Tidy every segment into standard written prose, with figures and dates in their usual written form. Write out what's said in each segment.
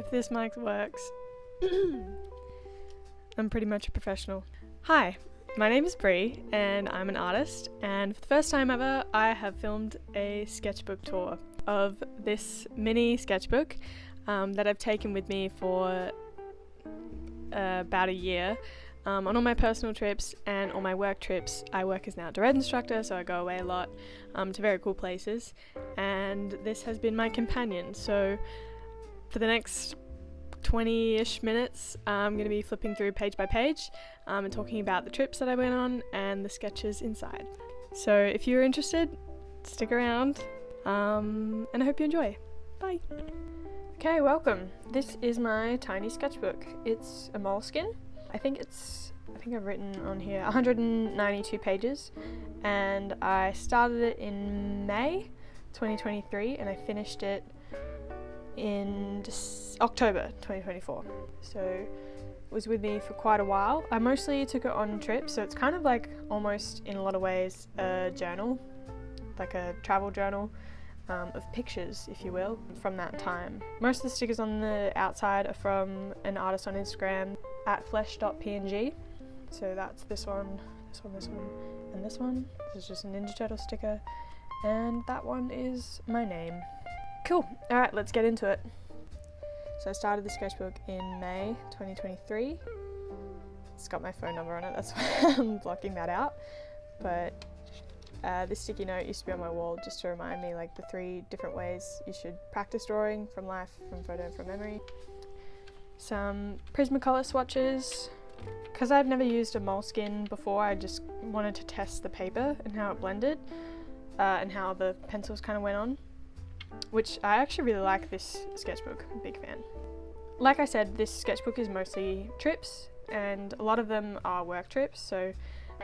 if this mic works. I'm pretty much a professional. Hi, my name is Bree and I'm an artist, and for the first time ever I have filmed a sketchbook tour of this mini sketchbook that I've taken with me for about a year on all my personal trips and all my work trips. I work as an outdoor ed instructor, so I go away a lot to very cool places, and this has been my companion. So for the next 20-ish minutes I'm going to be flipping through page by page and talking about the trips that I went on and the sketches inside. So if you're interested, stick around and I hope you enjoy. Bye! Okay, welcome. This is my tiny sketchbook. It's a moleskine. I think I've written on here 192 pages, and I started it in May 2023 and I finished it in October 2024. So it was with me for quite a while. I mostly took it on trips, so it's kind of like almost in a lot of ways a journal, like a travel journal of pictures, if you will, from that time. Most of the stickers on the outside are from an artist on Instagram at flesh.png. So that's this one, and this one. This is just a Ninja Turtle sticker, and that one is my name. Cool, alright, let's get into it. So I started the sketchbook in May 2023. It's got my phone number on it, that's why I'm blocking that out. But this sticky note used to be on my wall just to remind me like the 3 different ways you should practice drawing: from life, from photo, and from memory. Some Prismacolor swatches. Because I've never used a moleskine before, I just wanted to test the paper and how it blended and how the pencils kind of went on, which I actually really like this sketchbook. I'm a big fan. Like I said, this sketchbook is mostly trips, and a lot of them are work trips. So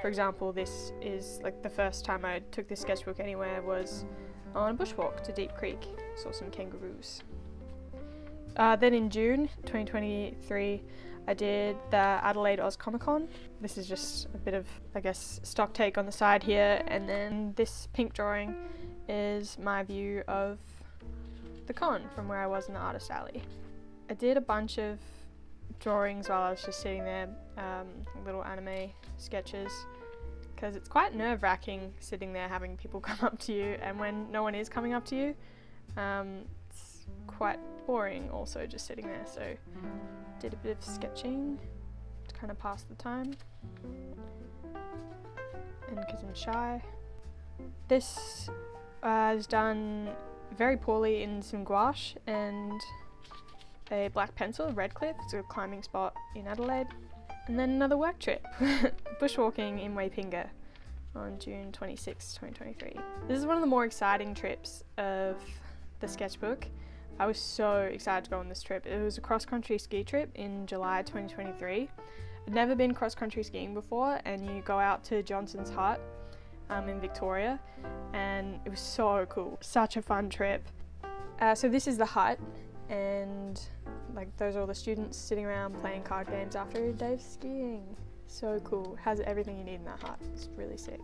for example, this is like the first time I took this sketchbook anywhere was on a bushwalk to Deep Creek. Saw some kangaroos. Then in June 2023 I did the Adelaide Oz Comic Con. This is just a bit of, I guess, stock take on the side here, and then this pink drawing is my view of the con from where I was in the artist alley. I did a bunch of drawings while I was just sitting there, little anime sketches, because it's quite nerve-wracking sitting there having people come up to you, and when no one is coming up to you, it's quite boring also just sitting there. So did a bit of sketching to kind of pass the time, and because I'm shy. This is done very poorly in some gouache and a black pencil, Redcliffe. It's a climbing spot in Adelaide. And then another work trip, bushwalking in Waipinga on June 26, 2023. This is one of the more exciting trips of the sketchbook. I was so excited to go on this trip. It was a cross-country ski trip in July 2023. I'd never been cross-country skiing before, and you go out to Johnson's Hut in Victoria, and it was so cool. Such a fun trip. So this is the hut, and like those are all the students sitting around playing card games after a day of skiing. So cool. Has everything you need in that hut. It's really sick.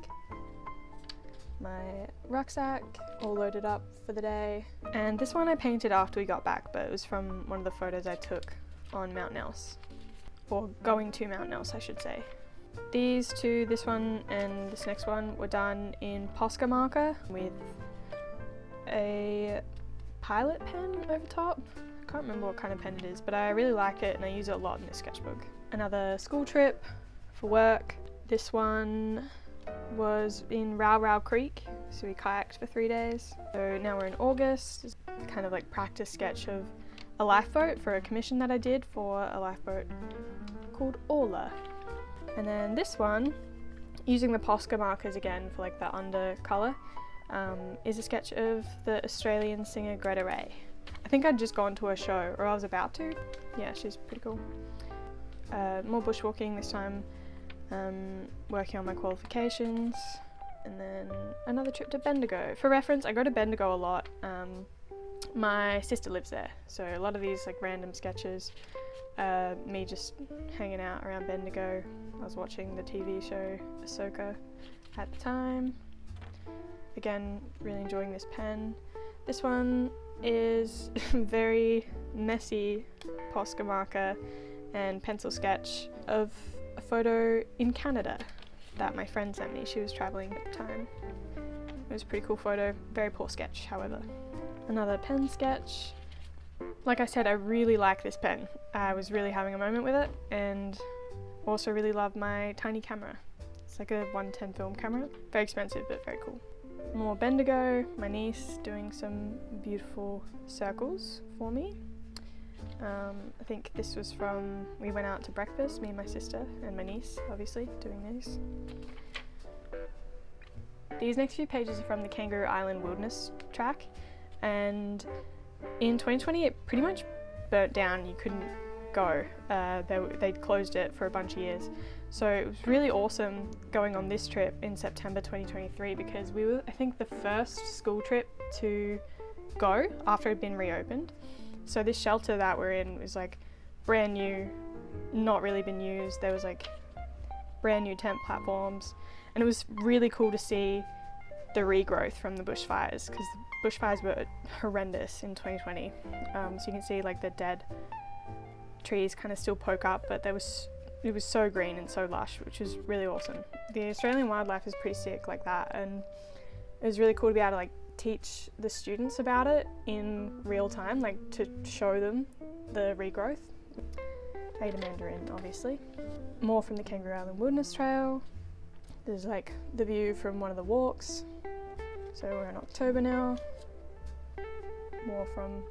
My rucksack all loaded up for the day, and this one I painted after we got back, but it was from one of the photos I took on Mount Nels, or going to Mount Nels I should say. These two, this one and this next one, were done in Posca marker with a Pilot pen over top. I can't remember what kind of pen it is, but I really like it and I use it a lot in this sketchbook. Another school trip for work. This one was in Row Creek, so we kayaked for 3 days. So now we're in August. It's kind of like practice sketch of a lifeboat for a commission that I did for a lifeboat called Orla. And then this one, using the Posca markers again for like the undercolour, is a sketch of the Australian singer Greta Ray. I think I'd just gone to a show, or I was about to. Yeah, she's pretty cool. More bushwalking this time, working on my qualifications, and then another trip to Bendigo. For reference, I go to Bendigo a lot. My sister lives there, so a lot of these like random sketches, me just hanging out around Bendigo. I was watching the TV show Ahsoka at the time. Again, really enjoying this pen. This one is very messy Posca marker and pencil sketch of a photo in Canada that my friend sent me. She was travelling at the time. It was a pretty cool photo, very poor sketch however. Another pen sketch. Like I said, I really like this pen. I was really having a moment with it, and also really love my tiny camera. It's like a 110 film camera. Very expensive, but very cool. More Bendigo, my niece doing some beautiful circles for me. I think this was from, we went out to breakfast, me and my sister and my niece, obviously, doing these. These next few pages are from the Kangaroo Island Wilderness track, and in 2020 it pretty much burnt down. You couldn't go. They'd closed it for a bunch of years. So it was really awesome going on this trip in September 2023 because we were, I think, the first school trip to go after it had been reopened. So this shelter that we're in was like brand new, not really been used. There was like brand new tent platforms, and it was really cool to see the regrowth from the bushfires, because the bushfires were horrendous in 2020. So you can see like the dead trees kind of still poke up, but it was so green and so lush, which was really awesome. The Australian wildlife is pretty sick like that, and it was really cool to be able to like teach the students about it in real time, like to show them the regrowth. I ate a mandarin, obviously. More from the Kangaroo Island Wilderness Trail. There's like the view from one of the walks. So we're in October now. More from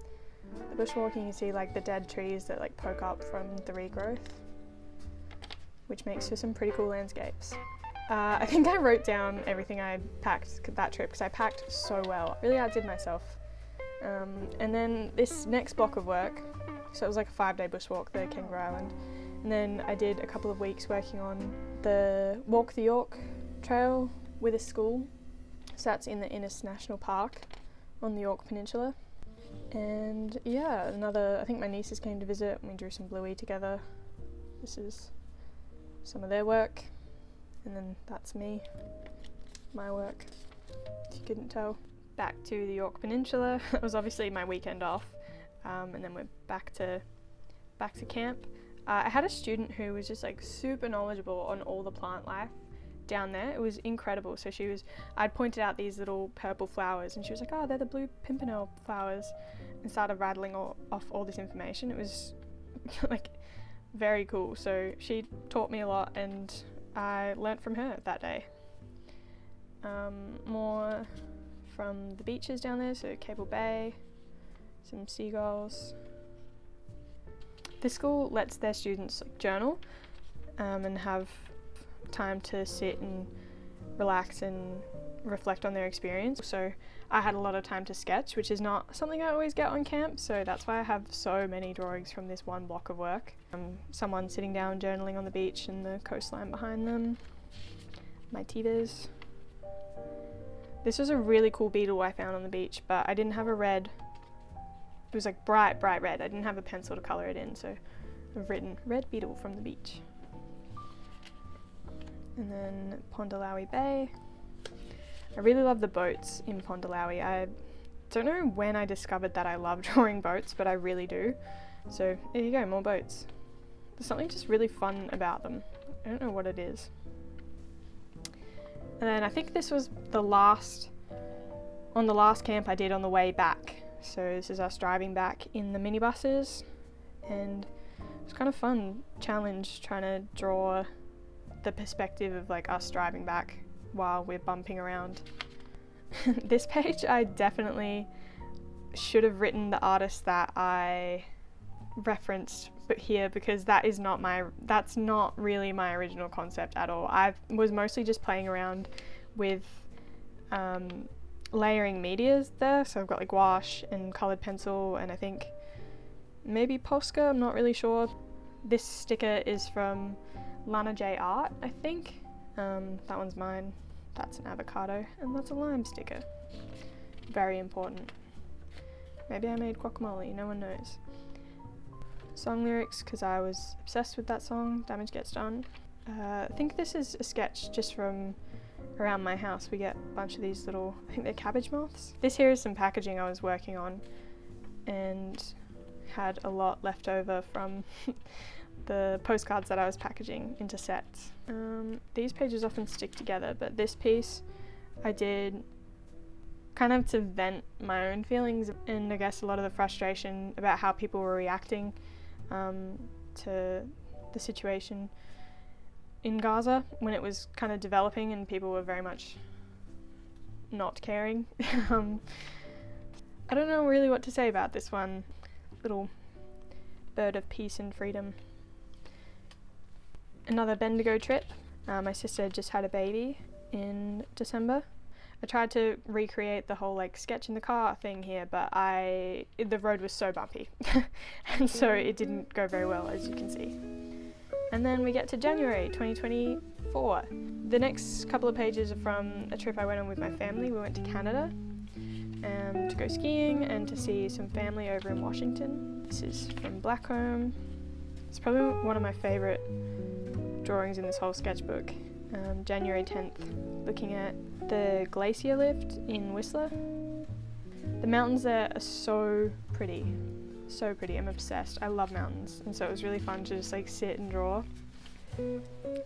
the bushwalk, you can see like the dead trees that like poke up from the regrowth, which makes for some pretty cool landscapes. I think I wrote down everything I packed that trip because I packed so well. Really outdid myself. And then this next block of work, so it was like a 5-day bushwalk, the Kangaroo Island, and then I did a couple of weeks working on the Walk the York Trail with a school. So that's in the Innes National Park on the York Peninsula. And yeah, I think my nieces came to visit and we drew some bluey together. This is some of their work, and then that's me, my work, if you couldn't tell. Back to the York Peninsula. It was obviously my weekend off, and then we're back to camp. I had a student who was just like super knowledgeable on all the plant life down there. It was incredible. So I'd pointed out these little purple flowers and she was like, oh, they're the blue pimpernel flowers, and started rattling off all this information. It was like very cool. So she taught me a lot and I learnt from her that day. More from the beaches down there, so Cable Bay, some seagulls. This school lets their students like journal and have time to sit and relax and reflect on their experience. So I had a lot of time to sketch, which is not something I always get on camp, so that's why I have so many drawings from this one block of work. Someone sitting down journaling on the beach and the coastline behind them. My Tivas. This was a really cool beetle I found on the beach, but I didn't have a red. It was like bright red. I didn't have a pencil to colour it in, so I've written red beetle from the beach. And then Pondalawi Bay. I really love the boats in Pondalawi. I don't know when I discovered that I love drawing boats, but I really do. So there you go, more boats. There's something just really fun about them. I don't know what it is. And then I think this was the last camp I did on the way back. So this is us driving back in the minibuses, and it was kind of fun challenge trying to draw the perspective of like us driving back while we're bumping around. This page I definitely should have written the artist that I referenced here, because that's not really my original concept at all. I was mostly just playing around with layering medias there, so I've got like gouache and coloured pencil and I think maybe Posca, I'm not really sure. This sticker is from Lana J Art, I think. That one's mine. That's an avocado, and that's a lime sticker. Very important. Maybe I made guacamole, no one knows. Song lyrics, because I was obsessed with that song, Damage Gets Done. I think this is a sketch just from around my house we get a bunch of these little, I think they're cabbage moths. This here is some packaging I was working on and had a lot left over from the postcards that I was packaging into sets. These pages often stick together, but this piece I did kind of to vent my own feelings and I guess a lot of the frustration about how people were reacting to the situation in Gaza when it was kind of developing and people were very much not caring. I don't know really what to say about this one. Little bird of peace and freedom. Another Bendigo trip. My sister just had a baby in December. I tried to recreate the whole like sketch in the car thing here, but the road was so bumpy and so it didn't go very well, as you can see. And then we get to January 2024. The next couple of pages are from a trip I went on with my family. We went to Canada to go skiing and to see some family over in Washington. This is from Blackcomb. It's probably one of my favourite drawings in this whole sketchbook. January 10th, looking at the glacier lift in Whistler. The mountains there are so pretty. So pretty, I'm obsessed. I love mountains, and so it was really fun to just like sit and draw.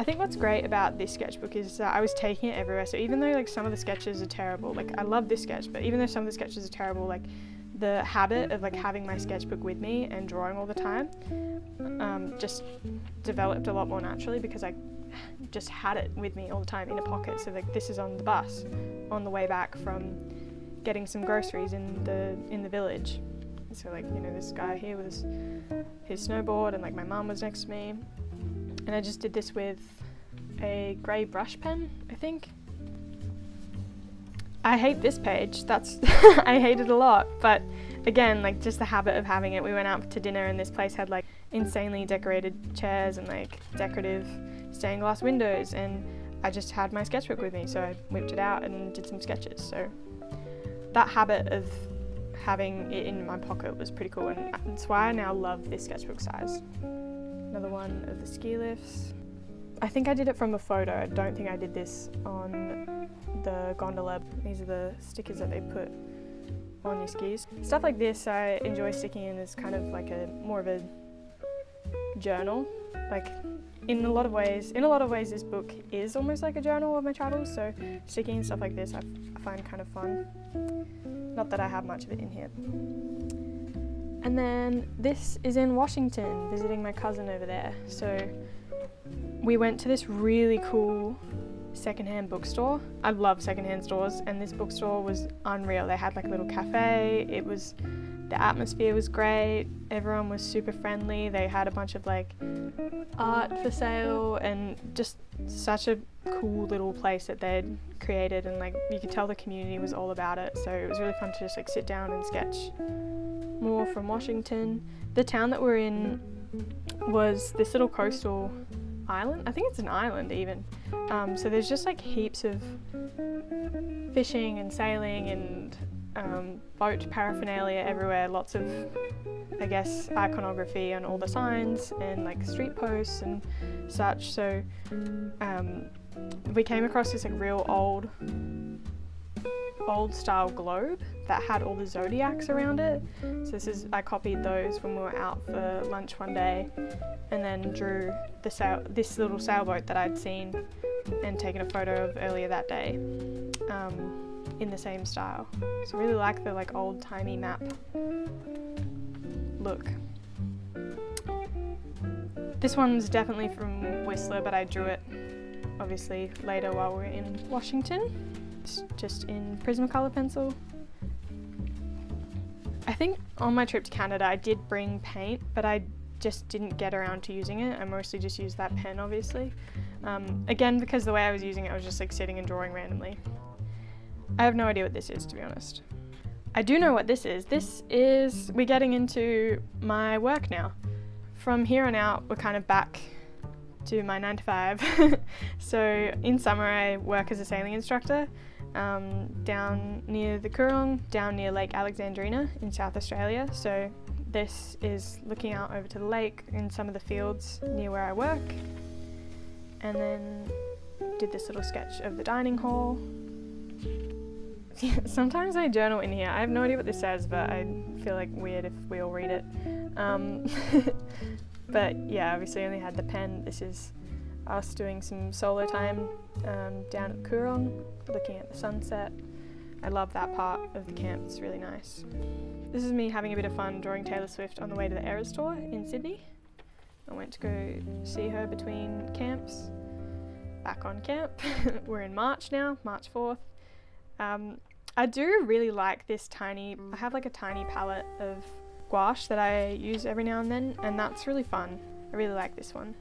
I think what's great about this sketchbook is that I was taking it everywhere, so even though like some of the sketches are terrible, like I love this sketch, but even though some of the sketches are terrible, like the habit of like having my sketchbook with me and drawing all the time just developed a lot more naturally because I just had it with me all the time in a pocket. So like this is on the bus on the way back from getting some groceries in the village. So like, you know, this guy here with his snowboard and like my mum was next to me. And I just did this with a grey brush pen, I think. I hate this page, I hate it a lot, but again, like just the habit of having it. We went out to dinner and this place had like insanely decorated chairs and like decorative stained glass windows, and I just had my sketchbook with me, so I whipped it out and did some sketches. So that habit of having it in my pocket was pretty cool, and that's why I now love this sketchbook size. Another one of the ski lifts. I think I did it from a photo. I don't think I did this on the gondola. These are the stickers that they put on your skis. Stuff like this I enjoy sticking in as kind of like more of a journal. Like in a lot of ways this book is almost like a journal of my travels, so sticking stuff like this I find kind of fun. Not that I have much of it in here. And then this is in Washington, visiting my cousin over there. So we went to this really cool secondhand bookstore. I love secondhand stores, and this bookstore was unreal. They had like a little cafe. The atmosphere was great. Everyone was super friendly. They had a bunch of like art for sale and just such a cool little place that they'd created, and like you could tell the community was all about it. So it was really fun to just like sit down and sketch more from Washington. The town that we're in was this little coastal island. I think it's an island even. So there's just like heaps of fishing and sailing and boat paraphernalia everywhere. Lots of, I guess, iconography on all the signs and like street posts and such. So we came across this like real old style globe that had all the zodiacs around it. So I copied those when we were out for lunch one day, and then drew this little sailboat that I'd seen and taken a photo of earlier that day in the same style. So I really like the like old-timey map look. This one's definitely from Whistler, but I drew it obviously later while we were in Washington. It's just in Prismacolor pencil. I think on my trip to Canada I did bring paint, but I just didn't get around to using it. I mostly just used that pen, obviously. Again, because the way I was using it, I was just like sitting and drawing randomly. I have no idea what this is, to be honest. I do know what this is. We're getting into my work now. From here on out, we're kind of back to my 9 to 5. So in summer I work as a sailing instructor down near the Coorong, down near Lake Alexandrina in South Australia. So this is looking out over to the lake in some of the fields near where I work. And then did this little sketch of the dining hall. Sometimes I journal in here. I have no idea what this says, but I feel like weird if we all read it. But yeah, obviously only had the pen. This is us doing some solo time down at the Coorong, looking at the sunset. I love that part of the camp, it's really nice. This is me having a bit of fun drawing Taylor Swift on the way to the Eras tour in Sydney. I went to go see her between camps, back on camp. We're in March now, March 4th. I do really like this I have like a tiny palette of gouache that I use every now and then, and that's really fun. I really like this one.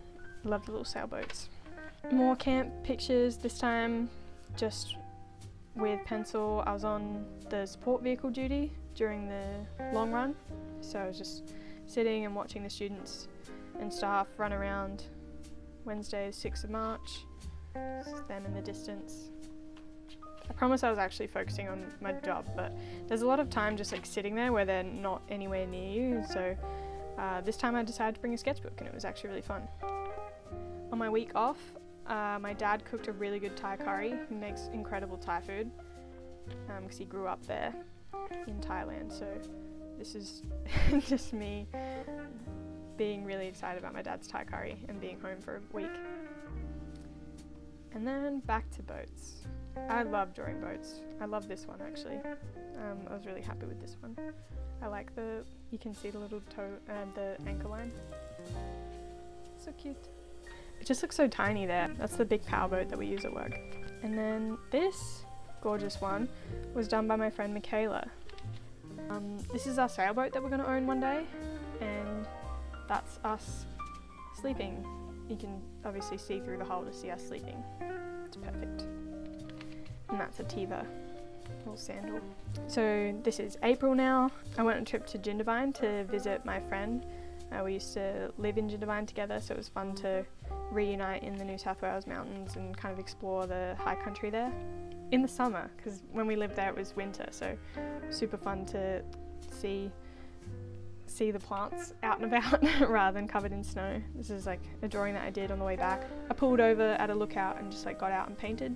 I love the little sailboats. More camp pictures, this time just with pencil. I was on the support vehicle duty during the long run, so I was just sitting and watching the students and staff run around. Wednesday, 6th of March, this is them in the distance. I promise I was actually focusing on my job, but there's a lot of time just like sitting there where they're not anywhere near you, so this time I decided to bring a sketchbook and it was actually really fun. On my week off, my dad cooked a really good Thai curry. He makes incredible Thai food because he grew up there in Thailand, so this is just me being really excited about my dad's Thai curry and being home for a week. And then back to boats. I love drawing boats. I love this one actually. I was really happy with this one. I like you can see the little toe and the anchor line. So cute. It just looks so tiny there. That's the big power boat that we use at work. And then this gorgeous one was done by my friend Michaela. This is our sailboat that we're going to own one day, and that's us sleeping. You can obviously see through the hull to see us sleeping. It's perfect. And that's a Tiva, little sandal. So this is April now. I went on a trip to Jindabyne to visit my friend. We used to live in Jindabyne together, so it was fun to reunite in the New South Wales mountains and kind of explore the high country there in the summer, because when we lived there it was winter, so super fun to see the plants out and about rather than covered in snow. This is like a drawing that I did on the way back. I pulled over at a lookout and just like got out and painted.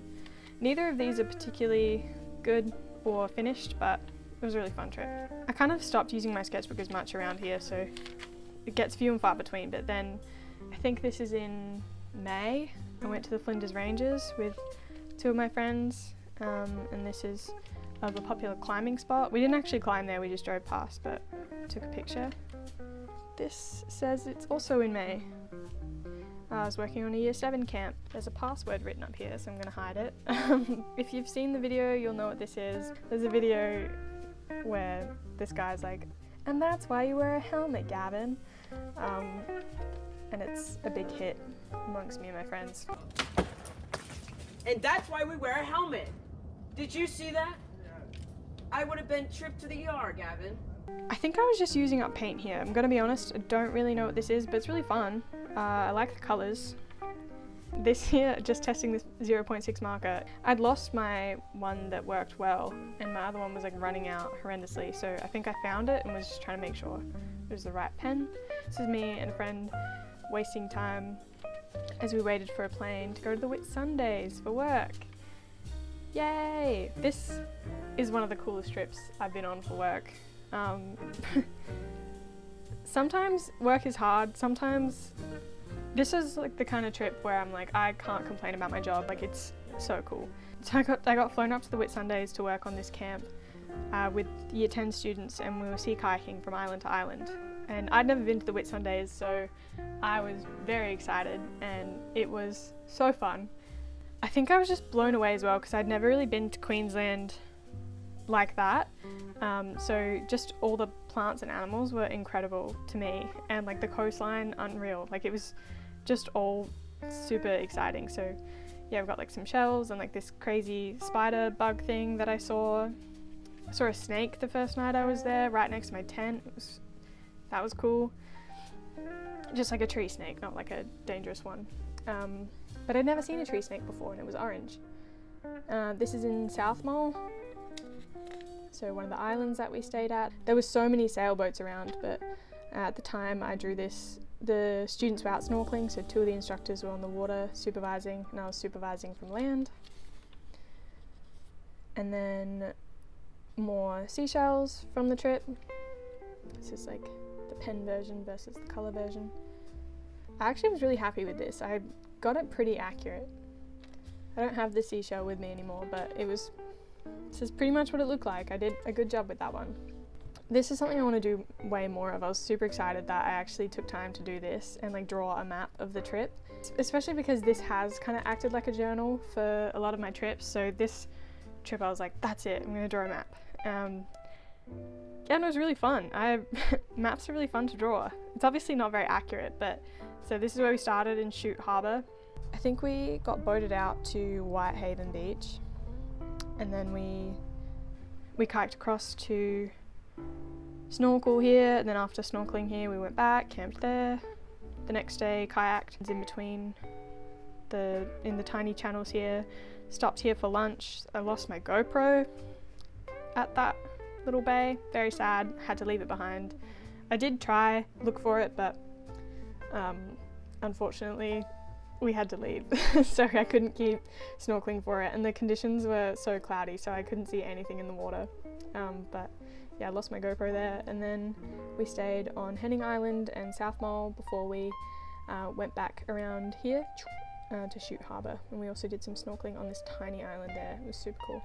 Neither of these are particularly good or finished, but it was a really fun trip. I kind of stopped using my sketchbook as much around here, so it gets few and far between, but then I think this is in May. I went to the Flinders Ranges with 2 of my friends, and this is of a popular climbing spot. We didn't actually climb there, we just drove past, but took a picture. This says it's also in May. I was working on a year 7 camp. There's a password written up here, so I'm gonna hide it. If you've seen the video, you'll know what this is. There's a video where this guy's like, "And that's why you wear a helmet, Gavin." And it's a big hit amongst me and my friends. And that's why we wear a helmet. Did you see that? I would have been tripped to the ER, Gavin. I think I was just using up paint here. I'm gonna be honest, I don't really know what this is, but it's really fun. I like the colours. This here, just testing this 0.6 marker, I'd lost my one that worked well, and my other one was like running out horrendously, so I think I found it and was just trying to make sure it was the right pen. This is me and a friend wasting time as we waited for a plane to go to the Whitsundays for work. Yay! This is one of the coolest trips I've been on for work. Sometimes work is hard, sometimes this is like the kind of trip where I'm like, I can't complain about my job, like it's so cool. So I got flown up to the Whitsundays to work on this camp with year 10 students, and we were sea kayaking from island to island. And I'd never been to the Whitsundays, so I was very excited and it was so fun. I think I was just blown away as well because I'd never really been to Queensland like that. So just all the plants and animals were incredible to me, and like the coastline, unreal. Like it was just all super exciting. So yeah, we've got like some shells and like this crazy spider bug thing that I saw. I saw a snake the first night I was there right next to my tent. That was cool. Just like a tree snake, not like a dangerous one. But I'd never seen a tree snake before, and it was orange. This is in South Mole, so one of the islands that we stayed at. There were so many sailboats around, but at the time I drew this the students were out snorkeling, so 2 of the instructors were on the water supervising, and I was supervising from land. And then more seashells from the trip. This is like the pen version versus the colour version. I actually was really happy with this. I got it pretty accurate. I don't have the seashell with me anymore, but this is pretty much what it looked like. I did a good job with that one. This is something I want to do way more of. I was super excited that I actually took time to do this and like draw a map of the trip, especially because this has kind of acted like a journal for a lot of my trips. So this trip I was like, that's it, I'm gonna draw a map. Yeah, and it was really fun. Maps are really fun to draw. It's obviously not very accurate, but so this is where we started in Chute Harbour. I think we got boated out to Whitehaven Beach, and then we kayaked across to snorkel here, and then after snorkeling here we went back, camped there. The next day kayaked in between in the tiny channels here, stopped here for lunch. I lost my GoPro at that little bay, very sad, had to leave it behind. I did try look for it, but unfortunately we had to leave. So I couldn't keep snorkeling for it, and the conditions were so cloudy so I couldn't see anything in the water. But yeah, I lost my GoPro there, and then we stayed on Henning Island and South Mole before we went back around here to Chute Harbour, and we also did some snorkeling on this tiny island there. It was super cool.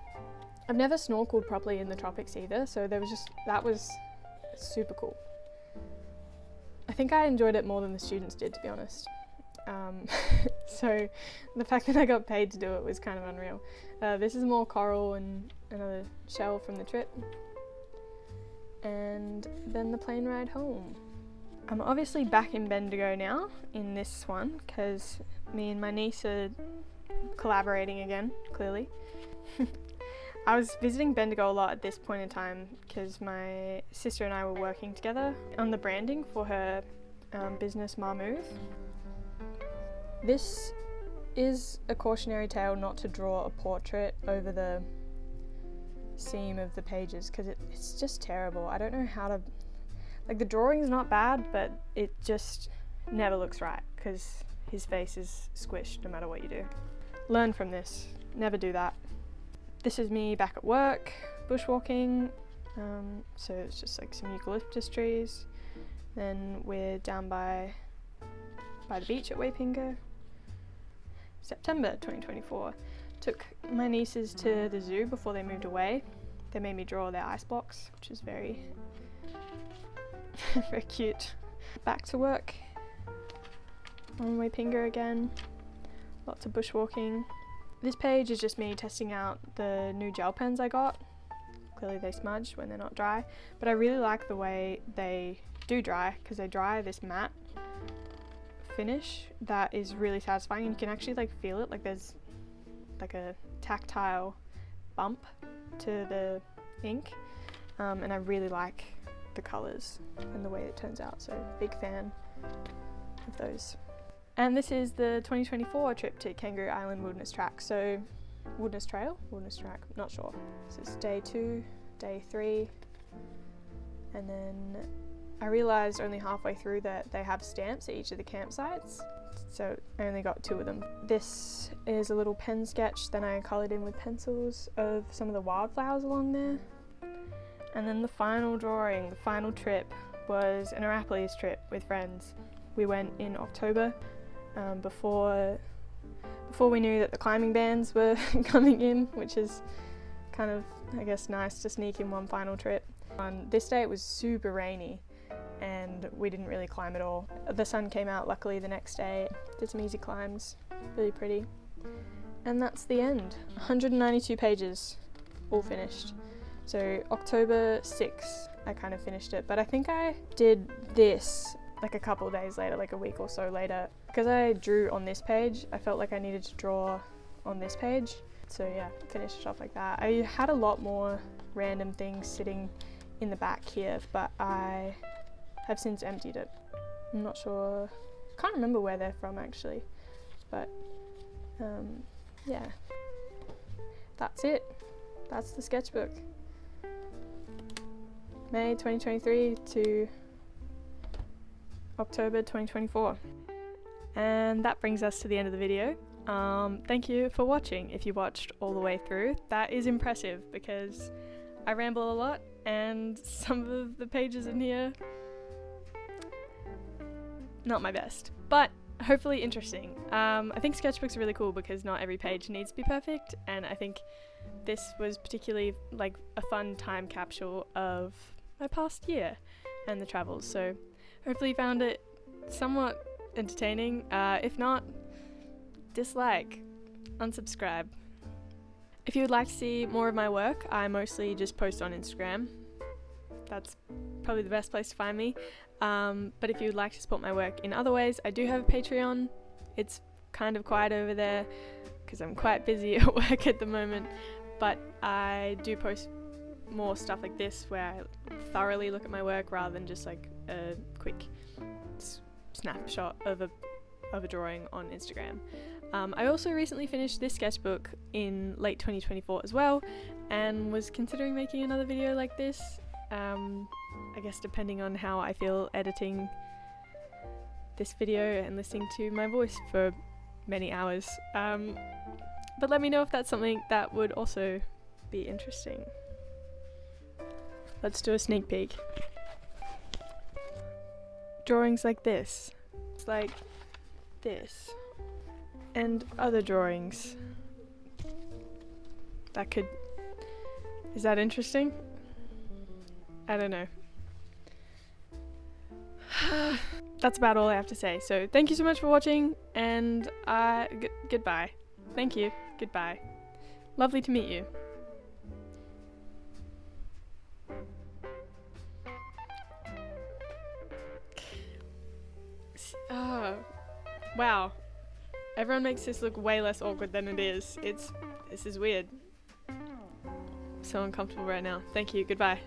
I've never snorkeled properly in the tropics either, so that was super cool. I think I enjoyed it more than the students did, to be honest. So the fact that I got paid to do it was kind of unreal. This is more coral and another shell from the trip. And then the plane ride home. I'm obviously back in Bendigo now in this one because me and my niece are collaborating again, clearly. I was visiting Bendigo a lot at this point in time because my sister and I were working together on the branding for her business Marmouth. This is a cautionary tale not to draw a portrait over the seam of the pages because it's just terrible. I don't know how to, like, the drawing's not bad, but it just never looks right because his face is squished no matter what you do. Learn from this, never do that. This is me back at work, bushwalking, so it's just like some eucalyptus trees. Then we're down by the beach at Waipinga. September 2024. Took my nieces to the zoo before they moved away. They made me draw their ice blocks, which is very, very cute. Back to work on Waipinga again. Lots of bushwalking. This page is just me testing out the new gel pens I got. Clearly they smudge when they're not dry, but I really like the way they do dry because they dry this matte finish that is really satisfying, and you can actually like feel it, like there's like a tactile bump to the ink, and I really like the colours and the way it turns out, so big fan of those. And this is the 2024 trip to Kangaroo Island Wilderness Track. So Wilderness Trail? Wilderness Track, not sure. This is day 2, day 3, and then I realised only halfway through that they have stamps at each of the campsites, so I only got 2 of them. This is a little pen sketch, then I coloured in with pencils of some of the wildflowers along there. And then the final drawing, the final trip, was an Arapiles trip with friends. We went in October, before we knew that the climbing bans were coming in, which is kind of, I guess, nice to sneak in one final trip. On this day it was super rainy and we didn't really climb at all. The sun came out luckily the next day, did some easy climbs, really pretty. And that's the end. 192 pages, all finished. So October 6th I kind of finished it, but I think I did this like a couple of days later, like a week or so later. Because I drew on this page, I felt like I needed to draw on this page. So yeah, finished it off like that. I had a lot more random things sitting in the back here, but I have since emptied it. I'm not sure, can't remember where they're from actually, but yeah, that's it. That's the sketchbook. May 2023 to October 2024. And that brings us to the end of the video. Thank you for watching. If you watched all the way through, that is impressive because I ramble a lot and some of the pages in here, not my best, but hopefully interesting. I think sketchbooks are really cool because not every page needs to be perfect, and I think this was particularly like a fun time capsule of my past year and the travels, so hopefully you found it somewhat entertaining. If not, dislike, unsubscribe. If you would like to see more of my work, I mostly just post on Instagram. That's probably the best place to find me. But if you would like to support my work in other ways, I do have a Patreon. It's kind of quiet over there because I'm quite busy at work at the moment, but I do post more stuff like this where I thoroughly look at my work rather than just like a quick snapshot of a drawing on Instagram. I also recently finished this sketchbook in late 2024 as well, and was considering making another video like this. I guess depending on how I feel editing this video and listening to my voice for many hours. But let me know if that's something that would also be interesting. Let's do a sneak peek. Drawings like this. It's like this. And other drawings. That could... Is that interesting? I don't know. That's about all I have to say. So thank you so much for watching, and goodbye. Thank you. Goodbye. Lovely to meet you. Oh, wow. Everyone makes this look way less awkward than it is. This is weird. I'm so uncomfortable right now. Thank you. Goodbye.